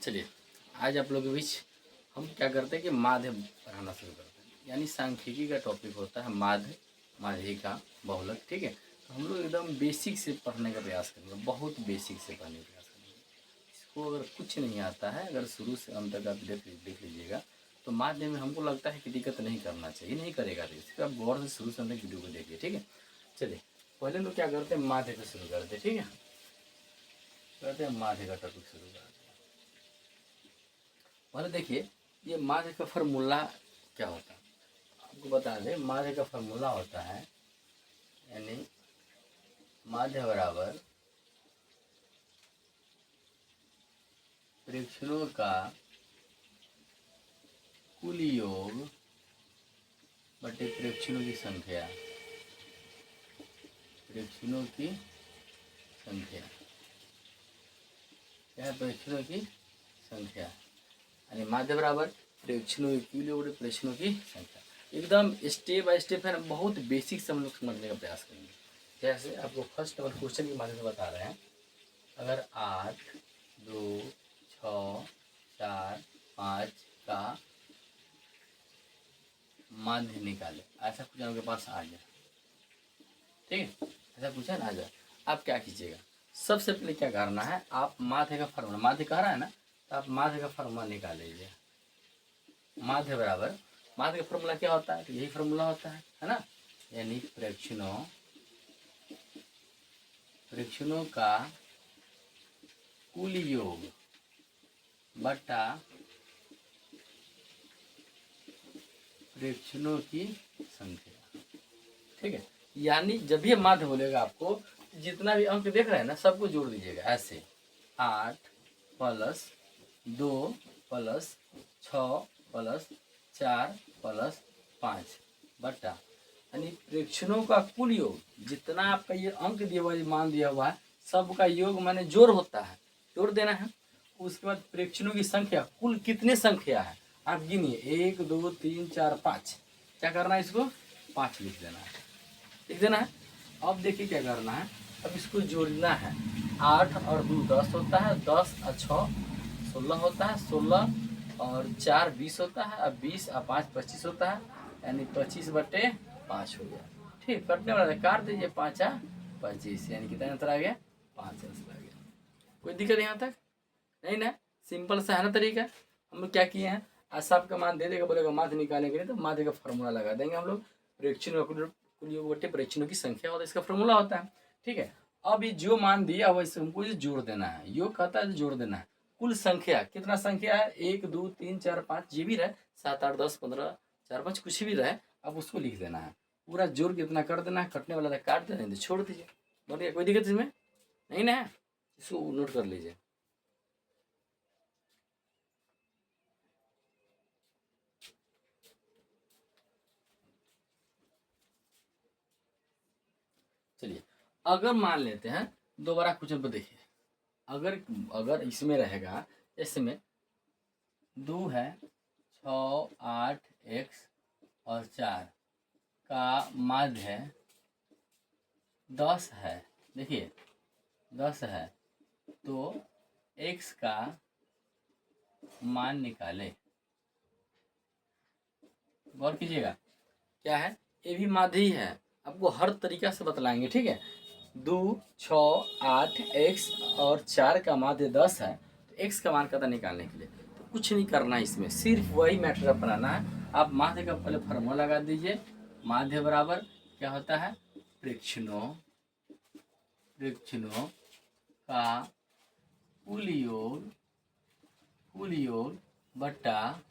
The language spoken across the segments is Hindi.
चलिए, आज आप लोगों के बीच हम क्या करते हैं कि माध्य पढ़ाना शुरू करते हैं। यानी सांख्यिकी का टॉपिक होता है माध्य, माध्यिका, बहुलक। ठीक है, तो हम लोग एकदम बेसिक से पढ़ने का प्रयास करेंगे, बहुत बेसिक से पढ़ने का प्रयास करेंगे। इसको अगर कुछ नहीं आता है, अगर शुरू से अंत तक आप देख लीजिएगा तो माध्य में हमको लगता है कि दिक्कत नहीं करना चाहिए, नहीं करेगा। तो इसलिए आप गौर से शुरू से अंत तक वीडियो को देखिए। ठीक है, चलिए पहले लोग क्या करते हैं, माध्य को शुरू करते हैं। ठीक है, करते हैं माध्य का टॉपिक शुरू करते हैं। पहले देखिए, ये माध्य का फार्मूला क्या होता है आपको बता दें। माध्य का फार्मूला होता है यानी माध्य बराबर प्रेक्षणों का कुल योग बटे प्रेक्षणों की संख्या। प्रेक्षणों की संख्या क्या है? प्रेक्षणों की संख्या यानी माध्य बराबर प्रेक्षणों की कुल योग बटे प्रेक्षणों की संख्या। एकदम स्टेप बाय स्टेप है ना, बहुत बेसिक से हम लोग समझने का प्रयास करेंगे। जैसे आपको फर्स्ट नंबर क्वेश्चन के माध्यम से बता रहे हैं, अगर 8, 2, 6, 4, 5 का माध्य निकाले, ऐसा क्वेश्चन आपके पास आ जाए। ठीक है, ऐसा क्वेश्चन आ जाए, आप क्या कीजिएगा, सबसे पहले क्या करना है, आप माध्य का फार्मूला, माध्य कह रहा है ना, तो आप माध्य का फार्मूला निकाल लीजिए। माध्य बराबर, माध्य का फार्मूला क्या होता है, तो यही फार्मूला होता है ना, यानी प्रेक्षणों का कुल योग बटा प्रेक्षणों की संख्या। ठीक है, यानी जब भी माध्य बोलेगा आपको, जितना भी अंक देख रहे हैं ना, सबको जोड़ दीजिएगा ऐसे। 8 प्लस 2 प्लस 6 प्लस 4 प्लस 5 बटा, यानी प्रेक्षणों का कुल योग, जितना आपका ये अंक दिया हुआ है, मान दिया हुआ है, सबका योग माने जोड़ होता है, जोड़ देना है। उसके बाद प्रेक्षणों की संख्या, कुल कितने संख्या है आप गिनिए, 1 2 3 4 5। क्या करना है, इसको 5 लिख देना है, लिख देना है। अब देखिए क्या करना है, अब इसको जोड़ना है। 8 और 2 10 होता है, 10 और 6 16 होता है, 16 और 4 20 होता है, अब 20 और 5 25 होता है, यानी 25 बटे 5 हो गया। ठीक, कटने वाला काट दीजिए, 5 25, यानी कितना आंसर आ गया, 5 आंसर आ गया। कोई दिक्कत यहाँ तक नहीं ना, सिंपल सा है ना तरीका। हम लोग क्या किए हैं, आज सबका मान दे देगा, बोलेगा माध्य निकालने के लिए, तो माध्य का फार्मूला लगा देंगे हम लोग। प्रेक्षणों कुल योग बटे प्रेक्षणों की संख्या होता है, इसका फार्मूला होता है। ठीक है, अब ये जो मान दिया हुआ इससे हमको ये जोड़ देना है, योग कहता है जोड़ देना है। कुल संख्या कितना संख्या है, 1 2 3 4 5 ये भी रहे, 7 8 10 15 4 5 कुछ भी रहे, अब उसको लिख देना है। पूरा जोड़ कितना कर देना है, कटने वाला काट देना है, छोड़ दीजिए। बोलिए कोई दिक्कत इसमें नहीं ना, इसको नोट कर लीजिए। चलिए, अगर मान लेते हैं, दोबारा क्वेश्चन पर देखिए, अगर अगर इसमें रहेगा, इसमें 2 है, 6 8 x और 4 का माध्य है 10 है। देखिए 10 है, तो x का मान निकाले। गौर कीजिएगा, क्या है, ये भी माध्य ही है, आपको हर तरीका से बतलाएंगे। ठीक है, 2 6 8 x और 4 का माध्य 10 है, तो x का मान पता निकालने के लिए तो कुछ नहीं करना है, इसमें सिर्फ वही मैटर बनाना है। आप माध्य का पहले फार्मूला लगा दीजिए। माध्य बराबर क्या होता है, प्रेक्षणों का कुल योग बटा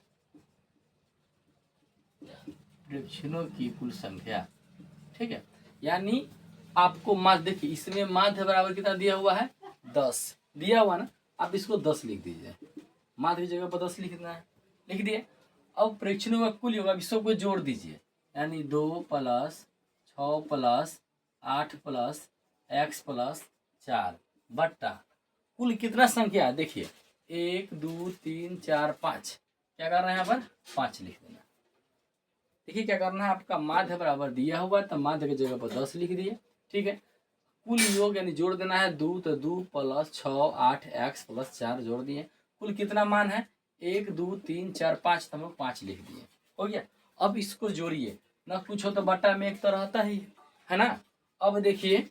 प्रेक्षणों की कुल संख्या। ठीक है, यानी आपको माध्य, देखिए इसमें माध्य बराबर कितना दिया हुआ है, 10 दिया हुआ ना, आप इसको 10 लिख दीजिए, माध्य की जगह पर 10 लिखना है, लिख दिए। अब प्रेक्षणों का कुल योग, अब इसको जोड़ दीजिए, यानी 2 plus 6 plus 8 plus x plus 4 बट्टा कुल कितना संख्या है, देखिए 1 2 3 4 5, क्या करना है यहाँ पर 5 लिख देना। देखिए क्या करना है, आपका माध्य बराबर दिया हुआ है, तो माध्य की जगह पर 10 लिख दिए। ठीक है, कुल योग यानी जोड़ देना है, 2 तो 2 प्लस 6 8 x प्लस 4 जोड़ दिए, कुल कितना मान है, 1 2 3 4 5, हम लोग 5 लिख दिए, हो गया। अब इसको जोड़िए, ना कुछ हो तो बटा में 1 तो रहता ही है ना। अब देखिए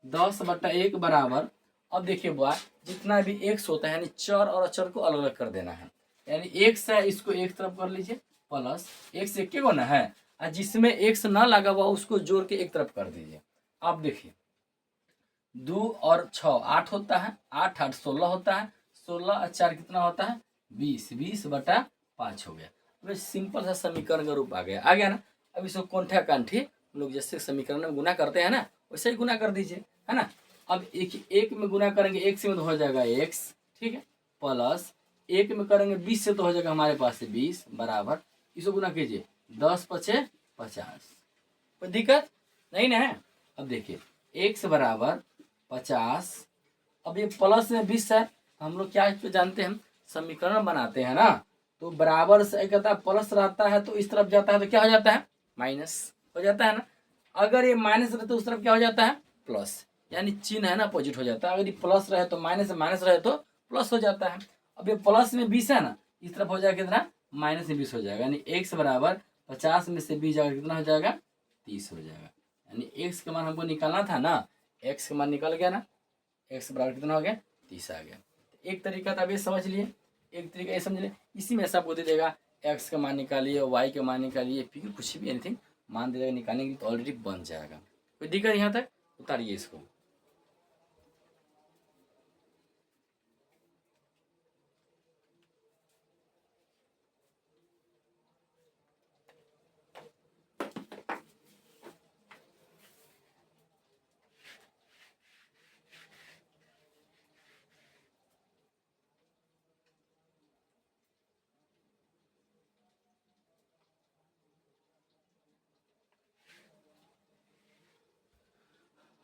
10/1 बराबर, अब देखिए बुआ, जितना भी एक्स होता है यानी चर और अचर को अलग अलग कर देना है, यानी एक्स है इसको एक तरफ कर लीजिए, प्लस एक्स एक को ना है, और जिसमें एक्स ना लगा हुआ उसको जोड़ के एक तरफ कर दीजिए। अब देखिए 2 और 6 8 होता है, 8 8 16 होता है, 16 और 4 कितना होता है 20, 20/5 हो गया। अब सिंपल सा समीकरण का रूप आ गया ना। अब इसको कोंठा कांठी हम लोग जैसे समीकरण में गुना करते हैं ना, वैसे ही गुना कर दीजिए, है ना। अब एक में गुना करेंगे, एक से में तो हो जाएगा x, ठीक है, प्लस एक में करेंगे 20 से तो हो जाएगा हमारे पास से 20 बराबर, इसको गुना कीजिए 10 5 50, कोई दिक्कत नहीं ना है। अब देखिए x बराबर 50, अब ये प्लस में 20 है, हम लोग क्या जानते हैं, समीकरण बनाते हैं ना, तो बराबर से कहता है प्लस रहता है तो इस तरफ जाता है तो क्या हो जाता है माइनस हो जाता है ना। अगर ये माइनस रहे तो उस तरफ क्या हो जाता है प्लस, यानी चिन्ह है ना अपोजिट हो जाता है। अगर ये प्लस रहे तो माइनस, माइनस रहे तो प्लस हो जाता है। अब ये प्लस में 20 है ना, इस तरफ हो जाएगा कितना माइनस में 20 हो जाएगा, यानी x बराबर 50 में से 20 जाएगा कितना हो जाएगा 30 हो जाएगा। यानी x का मान हमको निकालना था ना, x का मान निकल गया ना, x बराबर कितना हो गया 30 आ गया। एक तरीका था, अब ये समझ लिए, एक तरीका ये समझ लिए, इसी में ऐसा बोल देगा x का मान निकालिए, y का मान निकालिए, फिर कुछ भी एनीथिंग मान दे देगा निकालने के लिए तो ऑलरेडी बन जाएगा। कोई दिक्कत यहाँ तक, उतारिए इसको।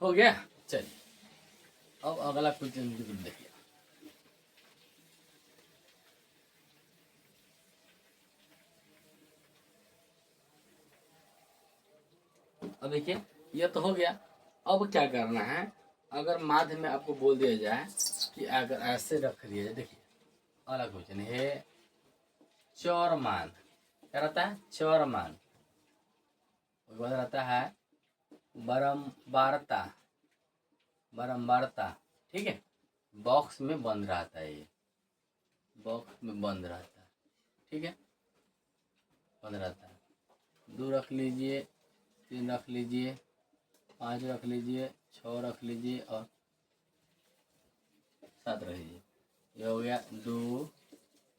हो गया, चलिए अब अगला क्वेश्चन देखिए। अब देखिए यह तो हो गया, अब क्या करना है, अगर माध्य में आपको बोल दिया जाए कि अगर ऐसे रख दिया जाए, देखिए अगला क्वेश्चन है चौर मान, क्या रहता है चौर मान, उसके बाद रहता है बारंबारता, बारंबारता, ठीक है, बॉक्स में बंद रहता है, ये बॉक्स में बंद रहता है, ठीक है, बंद रहता है। 2 रख लीजिए, 3 रख लीजिए, 5 रख लीजिए, 6 रख लीजिए और 7 रख लीजिए। ये हो गया 2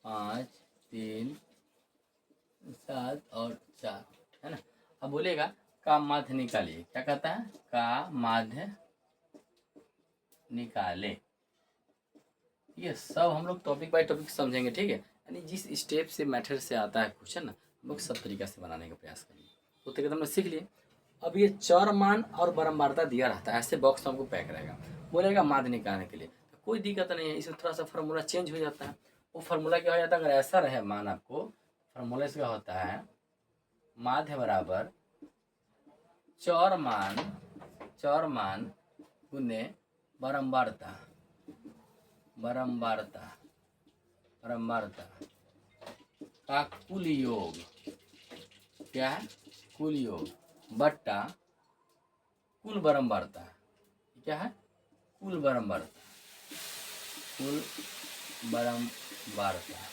5 3 7 और 4, है ना। अब बोलेगा का माध्य निकालिए, क्या कहता है का माध्य निकाले। ये सब हम लोग टॉपिक बाय टॉपिक समझेंगे, ठीक है, यानी जिस स्टेप से मैथड से आता है क्वेश्चन ना, हम लोग सब तरीका से बनाने का प्रयास करेंगे। तो तरीका हमने सीख लिए। अब ये चर मान और बारंबारता दिया रहता है, ऐसे बॉक्स हमको पैक रहेगा, बोलेगा माध्य निकालने के लिए, तो कोई दिक्कत नहीं है, इसमें थोड़ा सा फार्मूला चेंज हो जाता है। वो फार्मूला क्या हो जाता है, अगर ऐसा रहे मान आपको, फार्मूला इसका होता है माध्य बराबर चौर मान गुने बारंबारता, बारंबारता, बारंबारता का कुल योग, क्या है कुल योग बट्टा कुल बारंबारता, क्या है कुल बारंबारता, कुल बारंबारता,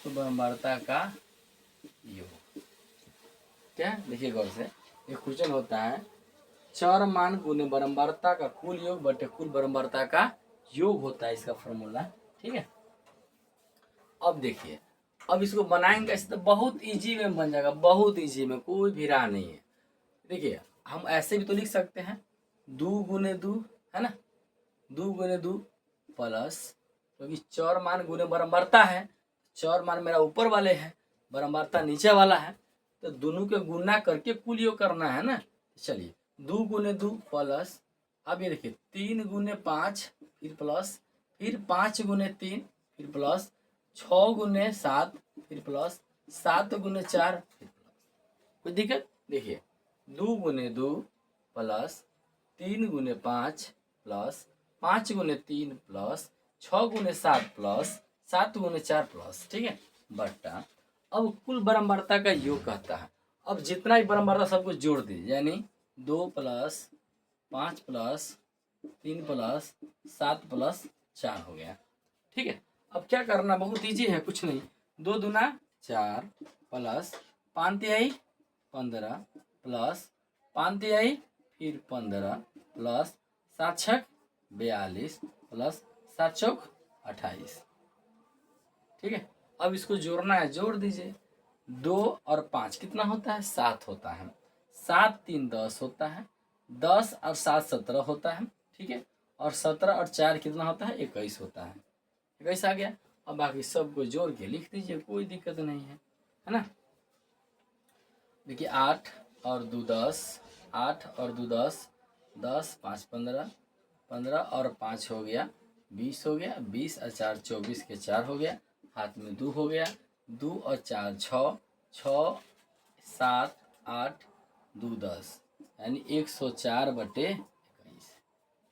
कुल बारंबारता का योग। क्या देखिए गौर से, एक क्वेश्चन होता है चर मान गुने बारंबारता का कुल योग बटे कुल बारंबारता का योग होता है इसका फॉर्मूला, ठीक है। अब देखिए, अब इसको बनाएंगे ऐसे तो बहुत इजी में बन जाएगा, बहुत इजी में, कोई भी राह नहीं है। देखिए हम ऐसे भी तो लिख सकते हैं 2 गुने 2, है ना, 2 गुने 2 प्लस, क्योंकि चौर मान गुने बारंबारता है, चौर मान मेरा ऊपर वाले है, बारंबारता नीचे वाला है, तो दोनों के गुना करके कुल योग करना है ना। चलिए 2 गुने 2 प्लस, अब ये देखिए 3 गुने 5 फिर प्लस, फिर 5 गुने 3 फिर प्लस, 6 गुने 7 फिर प्लस, 7 गुने 4 फिर प्लस, कोई दिक्कत। देखिए 2 गुने 2 प्लस 3 गुने 5 प्लस 5 गुने 3 प्लस 6 गुने 7 प्लस 7 गुने 4 प्लस, ठीक है, बट्टा अब कुल बारंबारता का योग कहता है। अब जितना भी बारंबारता सब कुछ जोड़ दीजिए, यानी 2 प्लस 5 प्लस 3 प्लस 7 प्लस 4 हो गया, ठीक है। अब क्या करना, बहुत ईजी है, कुछ नहीं, 2 दूना 4 प्लस 5 तिहाई 15 प्लस 5 तिहाई फिर 15 प्लस 7 छक 42 प्लस 7 चौक 28, ठीक है। अब इसको जोड़ना है, जोड़ दीजिए, 2 और 5 कितना होता है, 7 होता है, 7 3 10 होता है, 10 और 7 17 होता है, ठीक है, और 17 और 4 कितना होता है, 21 होता है, 21 आ गया। अब बाकी सबको जोड़ के लिख दीजिए, कोई दिक्कत नहीं है ना। देखिए 8 और 2 10, 8 और 2 10, 10 5 15, 15 और 5 हो गया 20 हो गया, 20 और 4 24 के 4 हो गया, हाथ में 2 हो गया, 2 और 4 6, 6 7 8 2 10, यानी 104/21।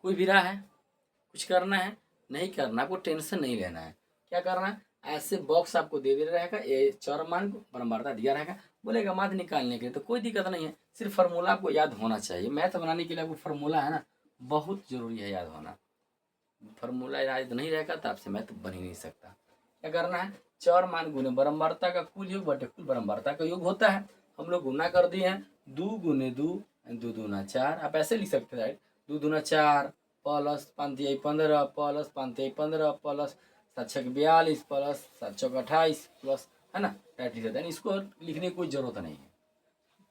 कोई भी रहा है, कुछ करना है नहीं करना, आपको टेंशन नहीं लेना है, क्या करना है, ऐसे बॉक्स आपको दे रहेगा, ये चौरमान को बारंबारता दिया रहेगा, बोलेगा माध्य निकालने के लिए, तो कोई दिक्कत नहीं है, सिर्फ फार्मूला आपको याद होना चाहिए। मैथ बनाने के लिए आपको फार्मूला है ना बहुत जरूरी है याद होना, फार्मूला याद नहीं रहेगा तो आपसे मैथ बन ही नहीं सकता। क्या करना है, चौर मान गुने बारंबारता का कुल योग बटे कुल बारंबारता का योग होता है, हम लोग गुना कर दिए हैं, 2 गुने 2 2 दूना 4, आप ऐसे लिख सकते हैं, 2 दूना 4 प्लस 5 तिहाई 15 प्लस 5 तिहाई 15 प्लस 7 छक 42 प्लस 7 चौक 28 प्लस, है ना, 35 होता है। इसको लिखने की कोई जरूरत नहीं है,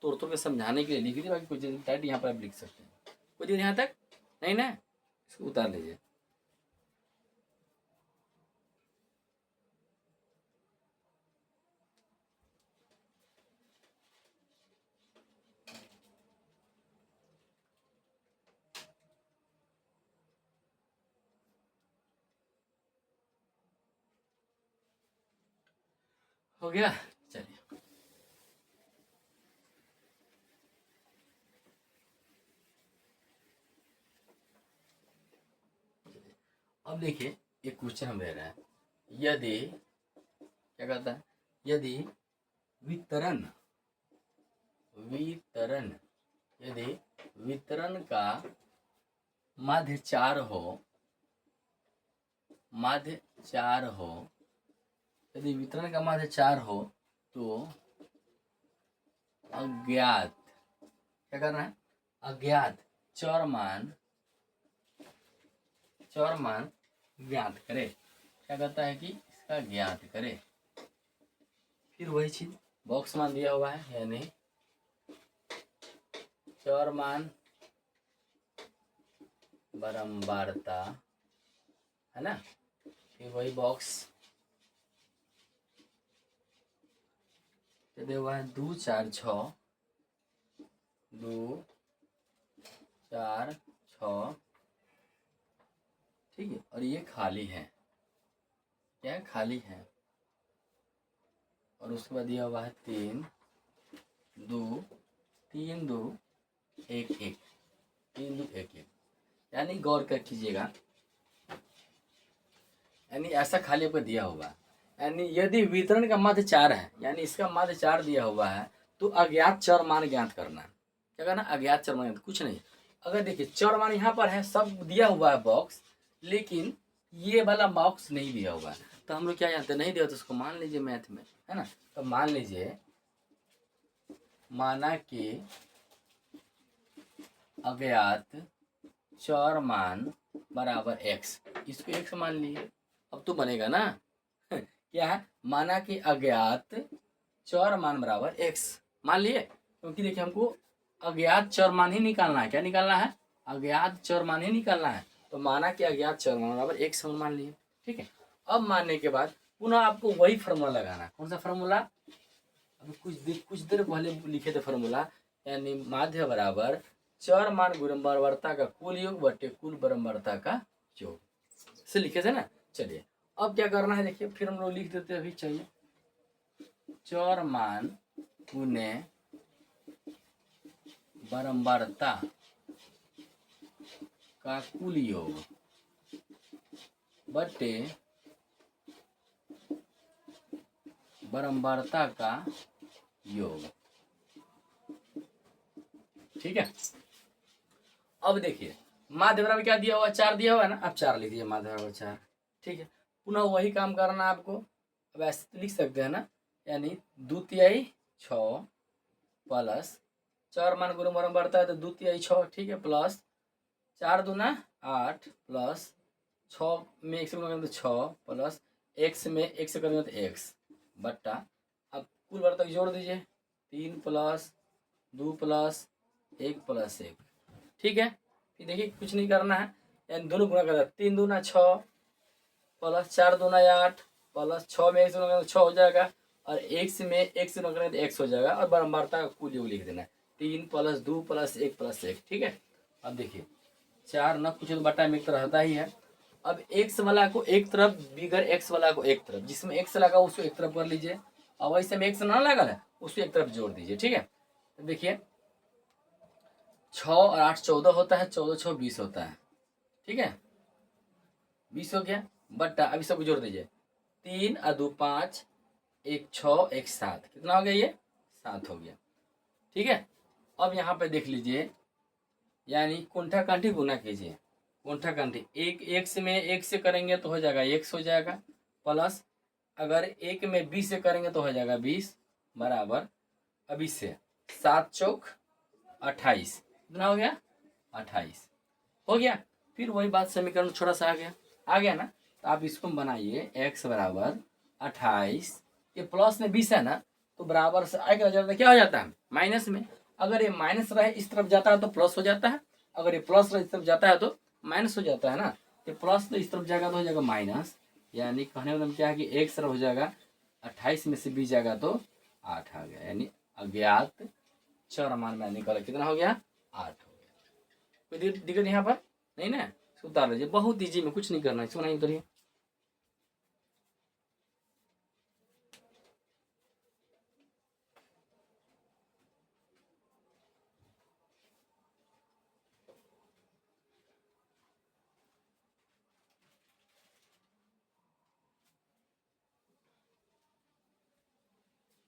तोड़ तोड़ के समझाने के लिए लिख दिए, बाकी कुछ टाइट यहाँ पर आप लिख सकते हैं, कोई चीज़ यहाँ तक नहीं ना, इसको उतार लीजिए। हो गया, चलिए अब देखिए एक क्वेश्चन हम ले रहे हैं, यदि क्या कहता है, यदि वितरण वितरण यदि वितरण का माध्य 4 हो, माध्य 4 हो, यदि वितरण का माध्य 4 हो तो अज्ञात, क्या करना है, अज्ञात चर मान ज्ञात करे, क्या कहता है कि इसका ज्ञात करे, फिर वही चीज बॉक्स मान दिया हुआ है, यानी चर मान बारंबारता, है ना, फिर वही बॉक्स दे हुआ है, 2 4 6 2 4 6, ठीक है, और ये खाली है, क्या है, खाली है, और उसके बाद दिया हुआ है 3 2 3 2 1 1 3 2 1 1, यानी गौर कर कीजिएगा, यानी ऐसा खाली आपको दिया हुआ है, यानी यदि वितरण का माध्य 4 है, यानी इसका माध्य 4 दिया हुआ है, तो अज्ञात चर मान ज्ञात करना है, क्या करना, अज्ञात चर मान, कुछ नहीं, अगर देखिए चर मान यहाँ पर है, सब दिया हुआ है बॉक्स, लेकिन ये वाला बॉक्स नहीं दिया हुआ है, तो हम लोग क्या जानते हैं, नहीं दिया तो उसको मान लीजिए मैथ में, है ना, तो मान लीजिए, माना कि अज्ञात चर मान बराबर x, इसको x मान लिए, अब तो बनेगा ना क्या है, माना कि अज्ञात चर मान बराबर x मान लिए, क्योंकि देखिए हमको अज्ञात चर मान ही निकालना है, क्या निकालना है, अज्ञात चर मान ही निकालना है, तो माना कि अज्ञात चर मान बराबर x मान लिए, ठीक है। अब मानने के बाद पुनः आपको वही फार्मूला लगाना है, कौन सा फार्मूला, अभी कुछ देर पहले लिखे थे फार्मूला, यानी माध्य बराबर चर मान गुण बारंबारता का कुल योग बटे कुल बारंबारता का योग, से लिखे थे ना। चलिए अब क्या करना है, देखिए फिर हम लोग लिख देते हैं, अभी चाहिए चर मान गुने बारंबारता का कुल योग बटे बारंबारता का योग। ठीक है, अब देखिए माध्य बराबर क्या दिया हुआ, 4 दिया हुआ है ना, अब 4 लिख दीजिए, माध्य बराबर 4। ठीक है, पुनः वही काम करना आपको। अब ऐसे तो लिख सकते हैं ना, यानी 2/3 6 प्लस 4 मान गुरु मरम बढ़ता है तो 2/3 6। ठीक है, प्लस 4 दूना 8 प्लस 6 में x करेंगे तो 6 प्लस x में x करेंगे तो x बट्टा, अब कुल बार तक जोड़ दीजिए, 3 प्लस 2 प्लस 1 प्लस 1। ठीक है, फिर देखिए कुछ नहीं करना है, यानी दोनों गुणा कर, 3 दूना 6 प्लस 4 दूना 8 प्लस 6 में x गुणा 6 हो जाएगा, और x में x गुणा करेंगे तो x हो जाएगा, और बारंबारता का कुल योग लिख देना है, 3 प्लस 2 प्लस 1 प्लस 1। ठीक है, अब देखिए 4 न कुछ तो बटा में एक तरह होता ही है। अब x वाला को एक तरफ, बिगर x वाला को एक तरफ, जिसमें x लगा उसको एक तरफ कर लीजिए, और वैसे में x ना लगा है उसको एक तरफ जोड़ दीजिए। ठीक है, तो देखिए 6 और 8 14 होता है, 14 6 20 होता है। ठीक है, 20 हो गया, बट्टा अभी सब जोड़ दीजिए, 3 और 2 5, 1 6 1 7, कितना हो गया ये 7 हो गया। ठीक है, अब यहाँ पे देख लीजिए, यानी कुंठा कांठी गुना कीजिए, कुंठा कांठी एक x में 1 से करेंगे तो हो जाएगा x हो जाएगा, प्लस अगर 1 में 20 से करेंगे तो हो जाएगा 20 बराबर, अब इससे 7 चौक 28, कितना हो गया 28 हो गया। फिर वही बात समीकरण छोटा सा आ गया ना, तो आप इसको बनाइए, x बराबर 28, ये प्लस में 20 है ना, तो बराबर से आगे जाता है क्या हो जाता है माइनस में, अगर ये माइनस रहे इस तरफ जाता है तो प्लस हो जाता है, अगर ये प्लस रहे इस तरफ जाता है तो माइनस हो जाता है ना, ये प्लस तो इस तरफ जाएगा तो हो जाएगा माइनस, यानी कहने का मतलब क्या है कि एक तरफ हो जाएगा 28 में से 20 जाएगा तो 8 आ गया, यानी अज्ञात चर मान में निकला, कितना हो गया 8 हो गया। कोई दिक्कत यहाँ पर नहीं ना, इसको उतार लीजिए, बहुत ईजी में कुछ नहीं करना है, इसको नहीं उतरिए।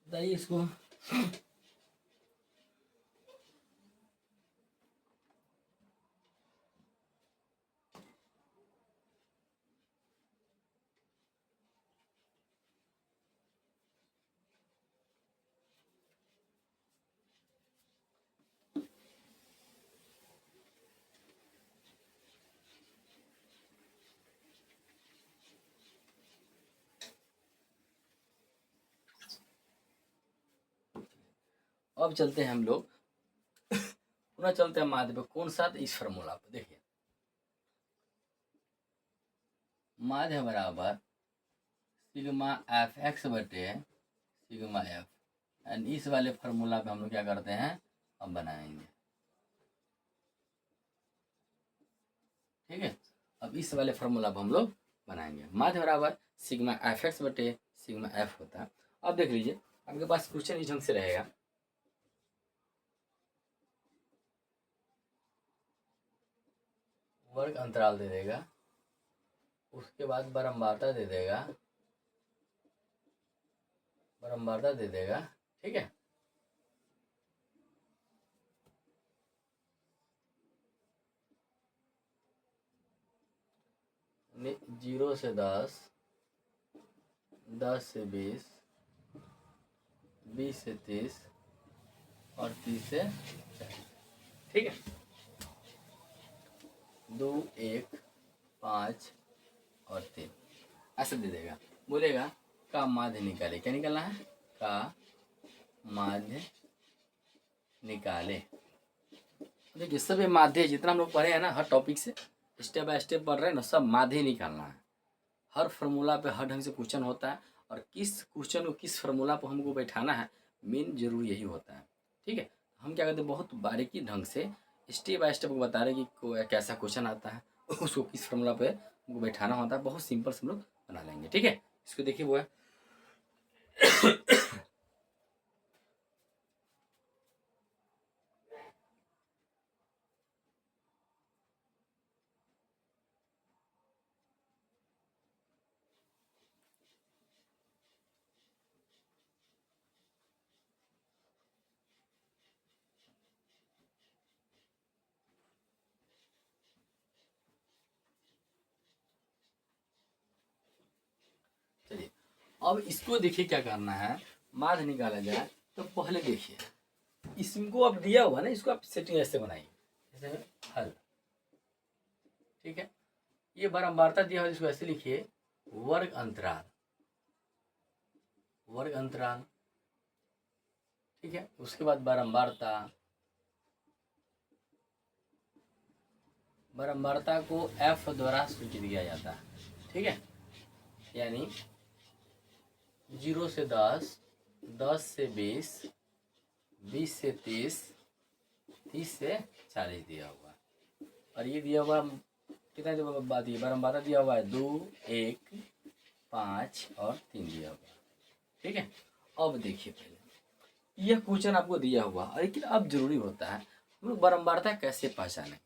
बताइए इसको। अब चलते हैं हम लोग पुनः चलते हैं माध्य पे, कौन सा, इस फार्मूला पे देखिए, माध्य बराबर सिग्मा एफ एक्स बटे सिग्मा एफ, एंड इस वाले फार्मूला पे हम लोग क्या करते हैं, अब बनाएंगे। ठीक है, अब इस वाले फार्मूला पे हम लोग बनाएंगे, माध्य बराबर सिग्मा एफ एक्स बटे सिग्मा एफ होता है। अब देख लीजिए आपके पास क्वेश्चन इस ढंग से रहेगा, वर्ग अंतराल दे देगा, उसके बाद बारंबारता दे देगा, बारंबारता दे देगा। ठीक है, जीरो से 10, 10 से 20, 20 से 30 और 30 से 40। ठीक है, 2 1 5 और 3 ऐसे दे देगा, बोलेगा का माध्य निकाले, क्या निकालना है, का माध्य निकाले। देखिए सब ये माध्य जितना हम लोग पढ़े हैं ना, हर टॉपिक से स्टेप बाय स्टेप पढ़ रहे हैं ना, सब माध्य निकालना है। हर फार्मूला पे हर ढंग से क्वेश्चन होता है, और किस क्वेश्चन को किस फार्मूला पर हमको बैठाना है, मेन जरूर यही होता है। ठीक है, हम क्या करते हैं, बहुत बारीकी ढंग से स्टेप बाय स्टेप बता रहे हैं कि कैसा क्वेश्चन आता है, उसको किस फार्मूला पे हमको बैठाना होता है, बहुत सिंपल से हम लोग बना लेंगे। ठीक है, इसको देखिए वो है अब इसको देखिए क्या करना है, माध्य निकाला जाए तो पहले देखिए इसको अब दिया हुआ ना, इसको आप सेटिंग ऐसे बनाइए, जैसे हल, ठीक है। ये बारंबारता दिया हुआ, इसको ऐसे लिखिए वर्ग अंतराल, वर्ग अंतराल, ठीक है। उसके बाद बारंबारता, बारंबारता को एफ द्वारा सूचित किया जाता है, ठीक है। यानी 0 से 10, 10 से 20, 20 से 30, 30 से 40 दिया हुआ है। और ये दिया हुआ कितना दिया हुआ, बात ये बारंबारता दिया हुआ है 2, 1, 5 और 3 दिया हुआ, ठीक है। अब देखिए पहले यह क्वेश्चन आपको दिया हुआ, लेकिन अब जरूरी होता है हम लोग बारंबारता कैसे पहचानें।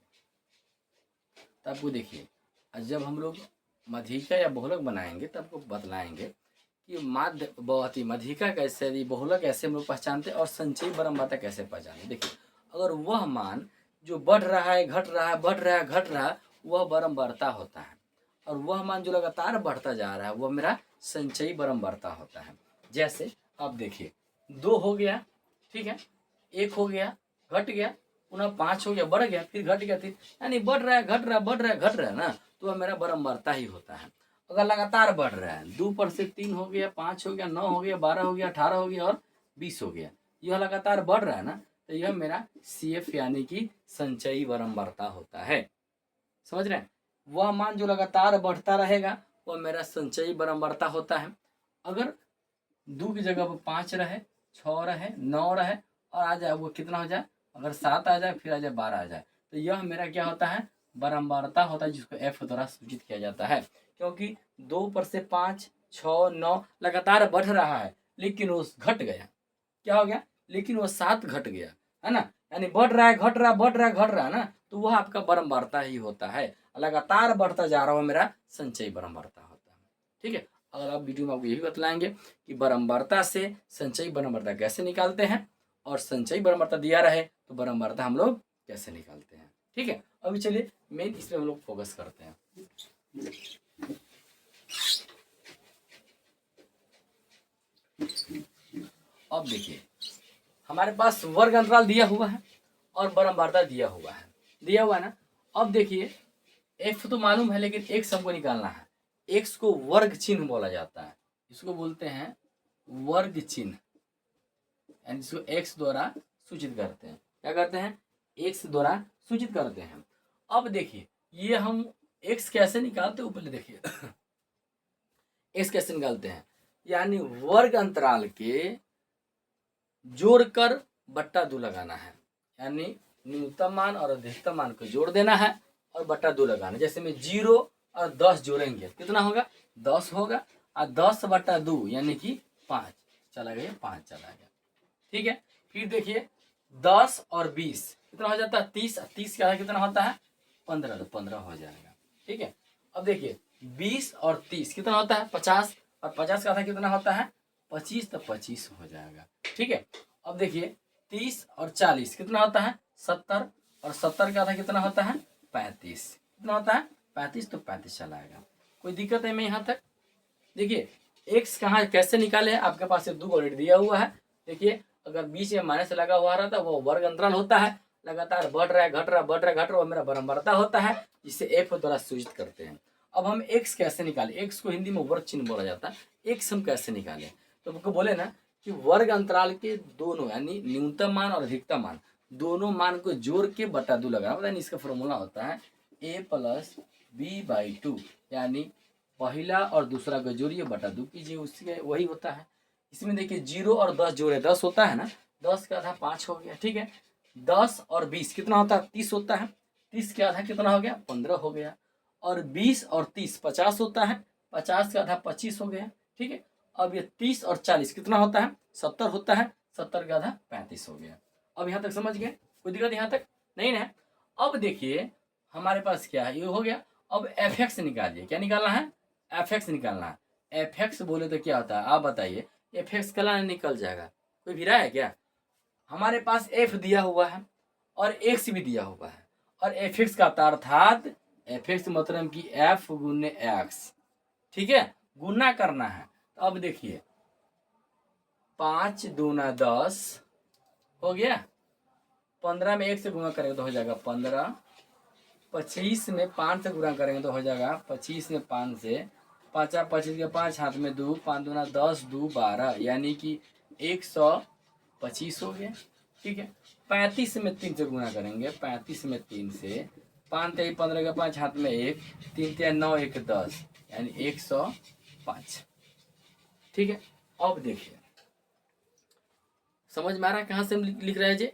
तो आपको देखिए, जब हम लोग मध्यिका या बहुलक बनाएंगे तब आपको बतलाएंगे कि माध्य बहुत मध्यिका कैसे, यदि बहुलक कैसे हम लोग पहचानते और संचयी बारंबारता कैसे पहचानते। देखिए अगर वह मान जो बढ़ रहा है, घट रहा है, बढ़ रहा है, घट रहा है, वह बारंबारता होता है। और वह मान जो लगातार बढ़ता जा रहा है वह मेरा संचयी बारंबारता होता है। जैसे आप देखिए 2 हो गया, ठीक है, 1 हो गया, घट गया, पुनः 5 हो गया, बढ़ गया, फिर घट गया, फिर यानी बढ़ रहा है, घट रहा है, बढ़ रहा है, घट रहा है ना, तो वह मेरा बारंबारता ही होता है। अगर लगातार बढ़ रहा है, 2 पर से 3 हो गया, 5 हो गया, 9 हो गया, 12 हो गया, 18 हो गया और 20 हो गया, यह लगातार बढ़ रहा है ना, तो यह मेरा CF यानी कि संचयी बारंबारता होता है। समझ रहे हैं, वह मान जो लगातार बढ़ता रहेगा वह मेरा संचयी बारंबारता होता है। अगर 2 की जगह पर 5 रहे, 6 रहे, 9 रहे और आ जाए वो कितना हो जाए, अगर 7 आ जाए, फिर आ जाए 12 आ जाए, तो यह मेरा क्या होता है, बारंबारता होता है, जिसको F द्वारा सूचित किया जाता है। क्योंकि 2 पर से 5, 6, 9 लगातार बढ़ रहा है, लेकिन वो घट गया, क्या हो गया, लेकिन वो 7 घट गया, है ना, यानी बढ़ रहा है, घट रहा है, बढ़ रहा है, घट रहा है ना, तो वह आपका बारंबारता ही होता है। लगातार बढ़ता जा रहा हो मेरा संचयी बारंबारता होता है, ठीक है। अगर आप वीडियो में आपको यही बतलाएंगे कि बारंबारता से संचयी बारंबारता कैसे निकालते हैं, और संचयी बारंबारता दिया रहे तो बारंबारता हम लोग कैसे निकालते हैं, ठीक है। अभी चलिए मेन इस पर हम लोग फोकस करते हैं। अब देखिए हमारे पास वर्ग अंतराल दिया हुआ है और बारंबारता दिया हुआ है ना। अब देखिए F तो मालूम है, लेकिन x हमको निकालना है। x को वर्ग चिन्ह बोला जाता है, इसको बोलते हैं वर्ग चिन्ह, यानी इसको x द्वारा सूचित करते हैं। क्या करते हैं, x द्वारा सूचित करते हैं। अब देखिए ये हम x कैसे निकालते हैं, पहले देखिए x कैसे निकालते हैं, यानी वर्ग अंतराल के जोड़कर बट्टा 2 लगाना है, यानी न्यूनतम मान और अधिकतम मान को जोड़ देना है और बट्टा 2 लगाना है। जैसे में 0 और 10 जोड़ेंगे कितना होगा, 10 होगा, और 10 बट्टा 2 यानी कि 5 चला गया, 5 चला गया, ठीक है। फिर देखिए 10 और 20 कितना हो जाता है, 30, 30 का कितना होता है, 15, तो 15 हो जाएगा, ठीक है। अब देखिए 20 और 30 कितना होता है, 50, और 50 का कितना होता है, 25, तो 25 हो जाएगा, ठीक है। अब देखिए 30 और 40 कितना होता है, 70, और 70 का कितना होता है, 35, कितना होता है, 35, तो 35 चला आएगा। कोई दिक्कत है मैं यहाँ तक। देखिए x कहाँ कैसे निकाले, आपके पास ये 2 ऑलरेडी दिया हुआ है। देखिए अगर बीच में माइनस लगा हुआ रहता है वो वर्ग अंतराल होता है, लगातार बढ़ रहा है, घट रहा है, बढ़ रहा है, घट रहा है, वो मेरा बारंबारता होता है, जिसे F द्वारा सूचित करते हैं। अब हम x कैसे निकालें, x को हिंदी में वर्ग चिन्ह बोला जाता है, x हम कैसे निकालें, तो आपको बोले ना कि वर्ग अंतराल के दोनों यानी न्यूनतम मान और अधिकतम मान दोनों मान को जोड़ के बटा 2 लगाना, पता नहीं इसका फॉर्मूला होता है a + b/2, यानी पहला और दूसरा को जोड़िए बटा 2 कीजिए, उसके वही होता है। इसमें देखिए 0 और 10 जोड़े 10 होता है ना, 10 का आधा 5 हो गया, ठीक है। 10 और 20 कितना होता है, 30 होता है, 30 का आधा कितना हो गया, 15 हो गया, और 20 और 30 50 होता है, 50 का आधा 25 हो गया, ठीक है। अब ये 30 और 40 कितना होता है, 70 होता है, 70 का आधा 35 हो गया। अब यहाँ तक समझ गए, कोई दिक्कत यहाँ तक नहीं ना। अब देखिए हमारे पास क्या है, ये हो गया। अब Fx निकालिए, क्या निकालना है, Fx निकालना है। Fx बोले तो क्या होता है आप बताइए, Fx कला निकल जाएगा, कोई भी रहा है क्या। हमारे पास F दिया हुआ है और x भी दिया हुआ है, और Fx का Fx मतलब कि F गुने x, ठीक है, गुना करना है। अब देखिए 5 दूना 10 हो गया, 15 में 1 से गुणा करेंगे तो हो जाएगा 15, 25 में 5 से गुणा करेंगे तो हो जाएगा 25 में 5 से 5 25 के 5 हाथ में 2, 5 दूना 10 2 12, यानी कि 125 हो गया। ठीक है, 35 में 3 से गुणा करेंगे, 35 में 3 से 5 3 15 के 5 हाथ में 1, 3 3 9 1 10, यानी 105। ठीक है, अब देखिए समझ में आ रहा है कहाँ से हम लिख रहे हैं जी?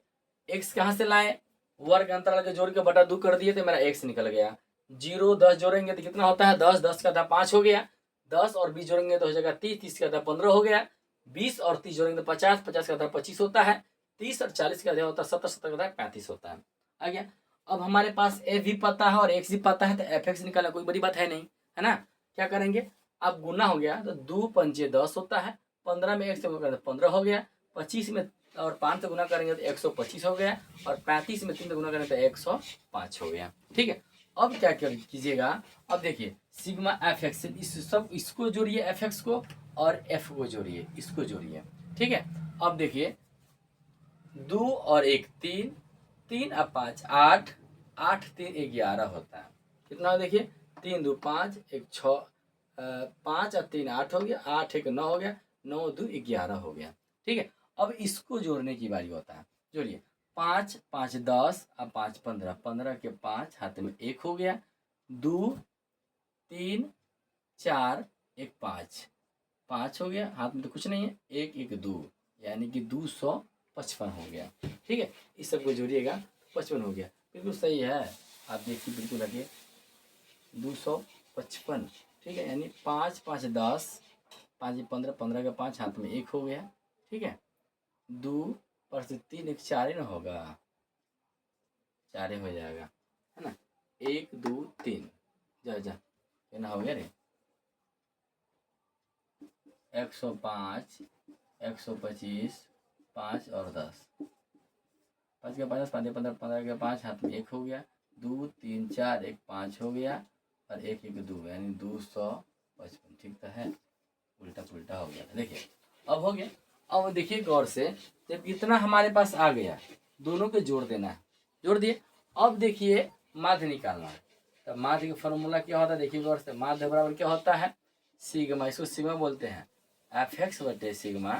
एक्स कहाँ से लाए, वर्ग अंतराल के जोड़ के बटा 2 कर दिए तो मेरा एक्स निकल गया। 0 10 जोड़ेंगे तो कितना होता है 10, 10 का आधा 5 हो गया, 10 और 20 जोड़ेंगे तो हो जाएगा 30, 30 का आधा 15 हो गया, 20 और 30 जोड़ेंगे तो 50, 50 का आधा 25 होता है, 30 और 40 का आधा होता है 70, 70 का आधा 35 होता है। आ गया। अब हमारे पास एफ भी पता है और एक्स भी पता है, तो एफ एक्स निकालना कोई बड़ी बात है नहीं, है ना। क्या करेंगे, अब गुना हो गया तो 2 पंजे 10 होता है, 15 में 1 से गुना 15 हो गया, 25 में और 5 से गुना करेंगे तो 125 हो गया, और 35 में 3 से गुना करेंगे तो 105 हो गया। ठीक है, अब क्या कीजिएगा, अब देखिए सिग्मा एफ एक्स, इस सब इसको जोड़िए, एफ एक्स को और एफ को जोड़िए, इसको जोड़िए। ठीक है, अब देखिए 2 और 1 3, 3 और 5 8, 8 3 11 होता है। कितना हो देखिए, 3 2 5, 1 6, 5 और 3 8 हो गया, 8 1 9 हो गया, 9 2 11 हो गया। ठीक है, अब इसको जोड़ने की बारी होता है। जोड़िए 5 5 10 और 5 15, 15 के 5 हाथ में 1 हो गया, 2 3 4 1 5, 5 हो गया, हाथ में तो कुछ नहीं है, 1 1 2, यानी कि 255 हो गया। ठीक है, इस सबको जोड़िएगा 55 हो गया, बिल्कुल सही है। आप देखिए बिल्कुल लगे 255। ठीक है, यानी 5 5 10, 5 15, 15 का 5 हाथ में 1 हो गया। ठीक है, 2 पर से 3 1 4 ना होगा, 4 हो जाएगा, है ना। 1 2 3 जा जा कितना हो गया रे, 105, 125, 5 और 10, 5 के 5 5 15, 15 के 5 हाथ में 1 हो गया, 2 3 4 1 5 हो गया, और 1 1 2, यानी 255। ठीक तो है, उल्टा पुल्टा हो गया था। देखिए अब हो गया। अब देखिए गौर से, जब इतना हमारे पास आ गया, दोनों को जोड़ देना है, जोड़ दिए। अब देखिए माध्य निकालना है, तो माध्य का फॉर्मूला क्या होता है, देखिए गौर से, माध्य बराबर क्या होता है, सिग्मा, इसको सिग्मा बोलते हैं, एफ एक्स बटे सिग्मा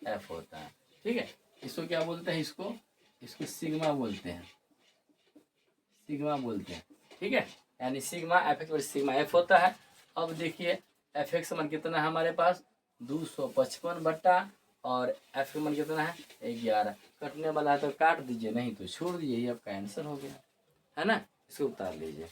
एफ होता है। ठीक है, इसको क्या बोलते हैं, इसको इसको सिग्मा बोलते हैं, सिग्मा बोलते हैं। ठीक है, यानी सिग्मा एफ एक्स बटे सिग्मा एफ होता है। अब देखिए एफ एक्स मान कितना है हमारे पास 255 बट्टा, और एफ का मान कितना है 11। कटने वाला है तो काट दीजिए, नहीं तो छोड़ दीजिए, ये आपका आंसर हो गया, है ना। इसको उतार लीजिए।